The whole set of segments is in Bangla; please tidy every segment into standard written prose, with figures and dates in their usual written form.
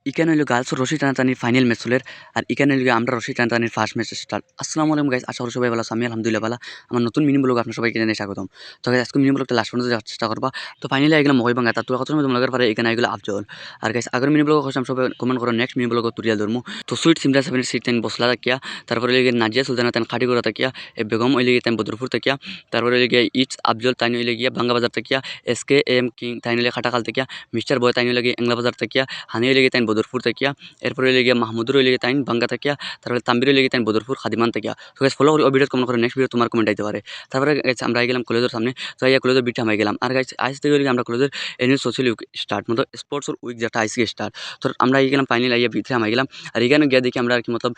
এখানে হইলো গার্লস রশি টানাটানির ফাইনাল ম্যাচ চলের। আর এখানে হইলো আমরা রশি টানাটানির ফার্স্ট ম্যাচ স্টার্ট। আসসালামু আলাইকুম গাইস, আশা করি সবাই ভালো আছেন। আমি আলহামদুলিল্লাহ ভালো। আমার নতুন মিনি ব্লগ আপনার সবাইকে জানাই স্বাগতম। তো গাইস আজকে মিনি ব্লগটা লাস্ট পর্যন্ত দেখার চেষ্টা করবা। তো ফাইনালি আইগেলাম মহিবাঙ্গা তার তুলা কথা তোমাদের পারে এখানে আইগুলো আফজল। আর গাইস আগের মিনি ব্লগ হইছিলাম সবাই কমেন্ট করো নেক্সট মিনি ব্লগ তুরিয়াল ধরমু। তো সুইট সিমরা সেভেন সিট তেন বসলা তাকিয়া, তারপরে লিগে নাজিয়া সুলতানা তেন খাটি করা তাকিয়া, এ বেগম ওই লিগে তেন বদরপুর তাকিয়া, তারপরে লিগে ইটস আফজল তাইন ওই লিগে বাঙ্গা বাজার তাকিয়া, এসকে এম কিং তাইন লিগে খাটাকাল তাকিয়া, মিস্টার বয় তাইন লিগে এংলা বাজার তাকিয়া, হানি লিগে তাইন বদরপুর তাকিয়া, এরপরে লিগে মাহমুদুর লিগে তাইন বাঙ্গা তাকিয়া, তারপরে তাম্বির লিগে তাইন বদরপুর খাদিমান তাকিয়া। তো গাইস ফলো করি ও ভিডিও কমেন্ট করে নেক্সট ভিডিও তোমার কমেন্ট আইতে পারে। তারপরে গাইস আমরা গেলাম কলেজের সামনে, তো আইয়া কলেজের বিটা আমি গেলাম। আর গাইস আইস থেকে আমরা কলেজের এনুয়াল সোশ্যাল উইক স্টার্ট মতো স্পোর্টস উইক যেটা আইসি স্টার্ট। তো আমরা গেলাম ফাইনাল আইয়া ভিতরে আমি গেলাম। আর এখানে গিয়ে দেখি আমরা আর কি মতলব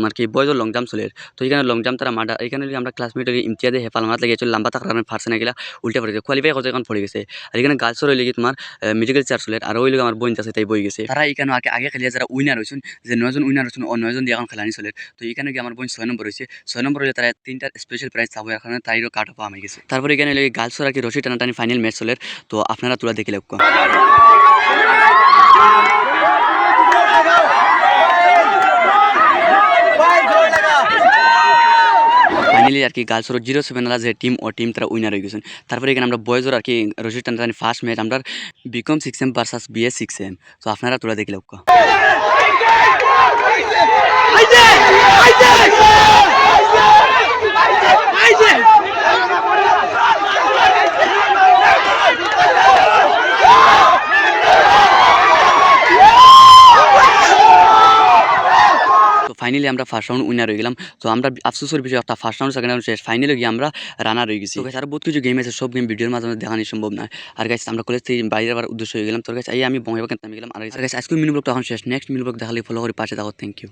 আর কি বয়জ লং জাম্প চলে। তো এখানে লং জাম্প তারা মাডা এখানে আমরা ক্লাসমেটের ইমতিয়াদে হেফাল মাত লেগেছিল লম্বা থাকার কারণে ফার্স্ট না গেলা উল্টা পড়ে গেছে, কোয়ালিফাই করতে এখন পড়ে গেছে। আর এখানে গার্লসের ওই লেগে তোমার মেডিকেল চার্জ চলে। আর ওই লেগে আমার বোন আছে তাই বই গেছে। তারা এখানে আগে আগে খেলিয়া যারা উইনার হয়েছেন, যে 9জন উইনার হয়েছেন ও 9জন দিয়ে এখন খেলানি চলে। তো এখানে গিয়ে আমার বোন 6 নম্বর হয়েছে। 6 নম্বর হলে তারা 3টা স্পেশাল প্রাইজ চাবো, এখানে তাইরও কাট অফ আমি গেছে। তারপরে এখানে লেগে গার্লসের আর কি রশি টানাটানি ফাইনাল ম্যাচ চলে। তো আপনারা তোলা দেখে লক্ষ্য ফাইনালি আর কি গার্লসের 07 যে টিম ও টিম তারা উইনার হয়ে গেছেন। তারপরে এখানে আমরা বয়েজের আর কি রশি টানাটানি ফার্স্ট ম্যাচ আমরা BCom 6M versus BS 6M। তো আপনারা তোলা দেখে লক্ষ্য ফাইনালি আমরা ফার্স্ট রাউন্ড উইনার হয়ে গেলাম। তো আমরা আফসোসের বিষয় একটা ফার্স্ট রাউন্ড সেকেন্ড রাউন্ড শেষ, ফাইনালে গিয়ে আমরা রানার হয়ে গেছি। তো গাইস আর বহুত কিছু গেম আছে, সব গেম ভিডিওর মাধ্যমে দেখানো সম্ভব নয়। আর গাইস আমরা কলেজ থেকে বাইরে আবার উদ্দেশ্য হয়ে গেলাম। তো গাইস আমি বঙ্গবাকে নামে গেলাম। আর গাইস আজকে মিনি ব্লগটা এখন শেষ, নেক্সট মিনি ব্লগ দেখালে ফলো করে পাশে থাকো। Thank you.